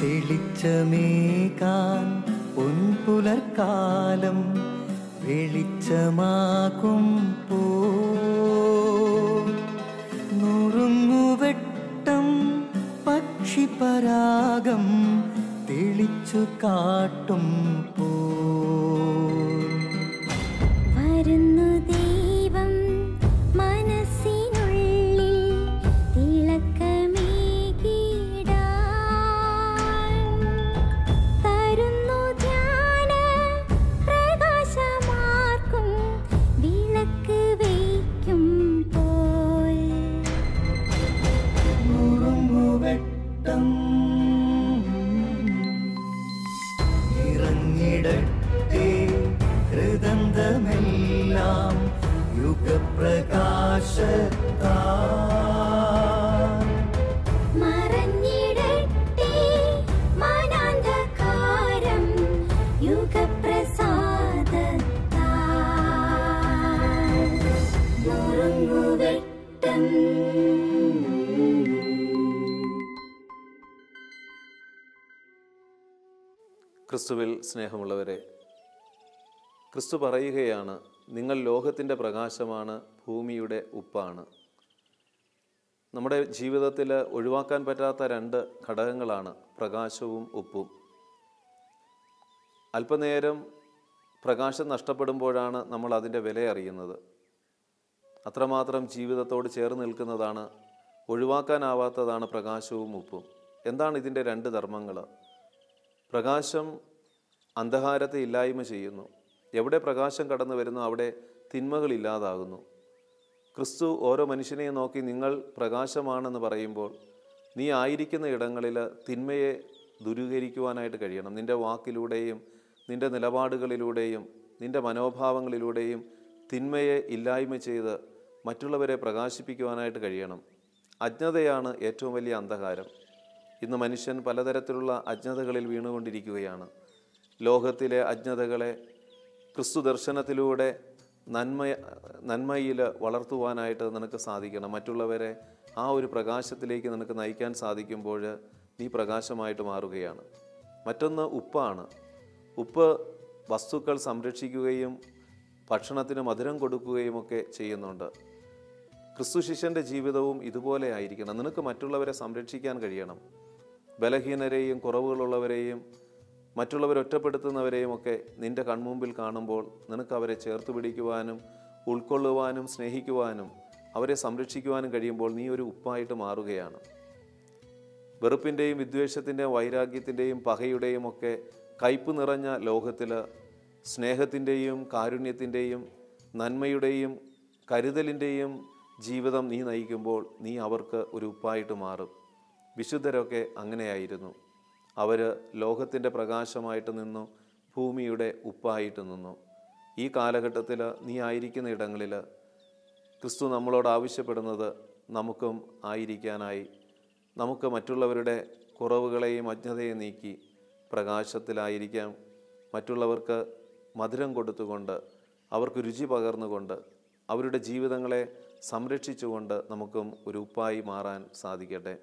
തെളിച്ചമേകാൻ പൊൻപുലർക്കാലം വെളിച്ചമാകുമ്പോൾ നുറുങ്ങുവെട്ടം പക്ഷിപരാഗം തെളിച്ചു കാട്ടും വരുന്നു ദൈവം മനസ്സിനുള്ളിൽ തിളക്കമേകിടാൻ തരുന്നു ധ്യാന പ്രകാശമാർക്കും വിളക്ക് വയ്ക്കുമ്പോൾ നുറുങ്ങുവെട്ടം ഇറങ്ങിടട്ടെ ഹൃദന്തമെല്ലാം യുഗപ്രകാശത്താൽ മറഞ്ഞിടട്ടെ മനാന്ധകാരം യുഗപ്രസാദത്താൽ നുറുങ്ങുവെട്ടം. ക്രിസ്തുവിൽ സ്നേഹമുള്ളവരെ, ക്രിസ്തു പറയുകയാണ്, നിങ്ങൾ ലോകത്തിൻ്റെ പ്രകാശമാണ്, ഭൂമിയുടെ ഉപ്പാണ്. നമ്മുടെ ജീവിതത്തിൽ ഒഴിവാക്കാൻ പറ്റാത്ത രണ്ട് ഘടകങ്ങളാണ് പ്രകാശവും ഉപ്പും. അല്പനേരം പ്രകാശം നഷ്ടപ്പെടുമ്പോഴാണ് നമ്മൾ അതിൻ്റെ വില അറിയുന്നത്. അത്രമാത്രം ജീവിതത്തോട് ചേർന്ന് നിൽക്കുന്നതാണ്, ഒഴിവാക്കാനാവാത്തതാണ് പ്രകാശവും ഉപ്പും. എന്താണ് ഇതിൻ്റെ രണ്ട് ധർമ്മങ്ങൾ? പ്രകാശം അന്ധകാരത്തെ ഇല്ലായ്മ ചെയ്യുന്നു. എവിടെ പ്രകാശം കടന്നു വരുന്നു അവിടെ തിന്മകൾ ഇല്ലാതാകുന്നു. ക്രിസ്തു ഓരോ മനുഷ്യനെയും നോക്കി നിങ്ങൾ പ്രകാശമാണെന്ന് പറയുമ്പോൾ നീ ആയിരിക്കുന്ന ഇടങ്ങളിൽ തിന്മയെ ദൂരീകരിക്കുവാനായിട്ട് കഴിയണം. നിൻ്റെ വാക്കിലൂടെയും നിൻ്റെ നിലപാടുകളിലൂടെയും നിൻ്റെ മനോഭാവങ്ങളിലൂടെയും തിന്മയെ ഇല്ലായ്മ ചെയ്ത് മറ്റുള്ളവരെ പ്രകാശിപ്പിക്കുവാനായിട്ട് കഴിയണം. അജ്ഞതയാണ് ഏറ്റവും വലിയ അന്ധകാരം. ഇന്ന് മനുഷ്യൻ പലതരത്തിലുള്ള അജ്ഞതകളിൽ വീണുകൊണ്ടിരിക്കുകയാണ്. ലോകത്തിലെ അജ്ഞതകളെ ക്രിസ്തു ദർശനത്തിലൂടെ നന്മയിൽ വളർത്തുവാനായിട്ട് നിനക്ക് സാധിക്കണം. മറ്റുള്ളവരെ ആ ഒരു പ്രകാശത്തിലേക്ക് നിനക്ക് നയിക്കാൻ സാധിക്കുമ്പോൾ നീ പ്രകാശമായിട്ട് മാറുകയാണ്. മറ്റൊന്ന് ഉപ്പാണ്. ഉപ്പ് വസ്തുക്കൾ സംരക്ഷിക്കുകയും ഭക്ഷണത്തിന് മധുരം കൊടുക്കുകയും ഒക്കെ ചെയ്യുന്നുണ്ട്. ക്രിസ്തു ശിഷ്യൻ്റെ ജീവിതവും ഇതുപോലെ ആയിരിക്കണം. നിനക്ക് മറ്റുള്ളവരെ സംരക്ഷിക്കാൻ കഴിയണം. ബലഹീനരെയും കുറവുകളുള്ളവരെയും മറ്റുള്ളവരെ ഒറ്റപ്പെടുത്തുന്നവരെയും ഒക്കെ നിൻ്റെ കൺമുമ്പിൽ കാണുമ്പോൾ നിനക്ക് അവരെ ചേർത്ത് പിടിക്കുവാനും ഉൾക്കൊള്ളുവാനും സ്നേഹിക്കുവാനും അവരെ സംരക്ഷിക്കുവാനും കഴിയുമ്പോൾ നീ ഒരു ഉപ്പായിട്ട് മാറുകയാണ്. വെറുപ്പിൻ്റെയും വിദ്വേഷത്തിൻ്റെയും വൈരാഗ്യത്തിൻ്റെയും പകയുടെയും ഒക്കെ കയ്പ് നിറഞ്ഞ ലോകത്തിൽ സ്നേഹത്തിൻ്റെയും കാരുണ്യത്തിൻ്റെയും നന്മയുടെയും കരുതലിൻ്റെയും ജീവിതം നീ നയിക്കുമ്പോൾ നീ അവർക്ക് ഒരു ഉപ്പായിട്ട് മാറും. വിശുദ്ധരൊക്കെ അങ്ങനെയായിരുന്നു. അവർ ലോകത്തിൻ്റെ പ്രകാശമായിട്ട് നിന്നു, ഭൂമിയുടെ ഉപ്പായിട്ട് നിന്നു. ഈ കാലഘട്ടത്തിൽ നീ ആയിരിക്കുന്ന ഇടങ്ങളിൽ ക്രിസ്തു നമ്മളോട് ആവശ്യപ്പെടുന്നത് നമുക്കും ആയിരിക്കാനായി, നമുക്ക് മറ്റുള്ളവരുടെ കുറവുകളെയും അജ്ഞതയെയും നീക്കി പ്രകാശത്തിലായിരിക്കാം. മറ്റുള്ളവർക്ക് മധുരം കൊടുത്തുകൊണ്ട് അവർക്ക് രുചി പകർന്നുകൊണ്ട് അവരുടെ ജീവിതങ്ങളെ സംരക്ഷിച്ചുകൊണ്ട് നമുക്കും ഒരു ഉപ്പായി മാറാൻ സാധിക്കട്ടെ.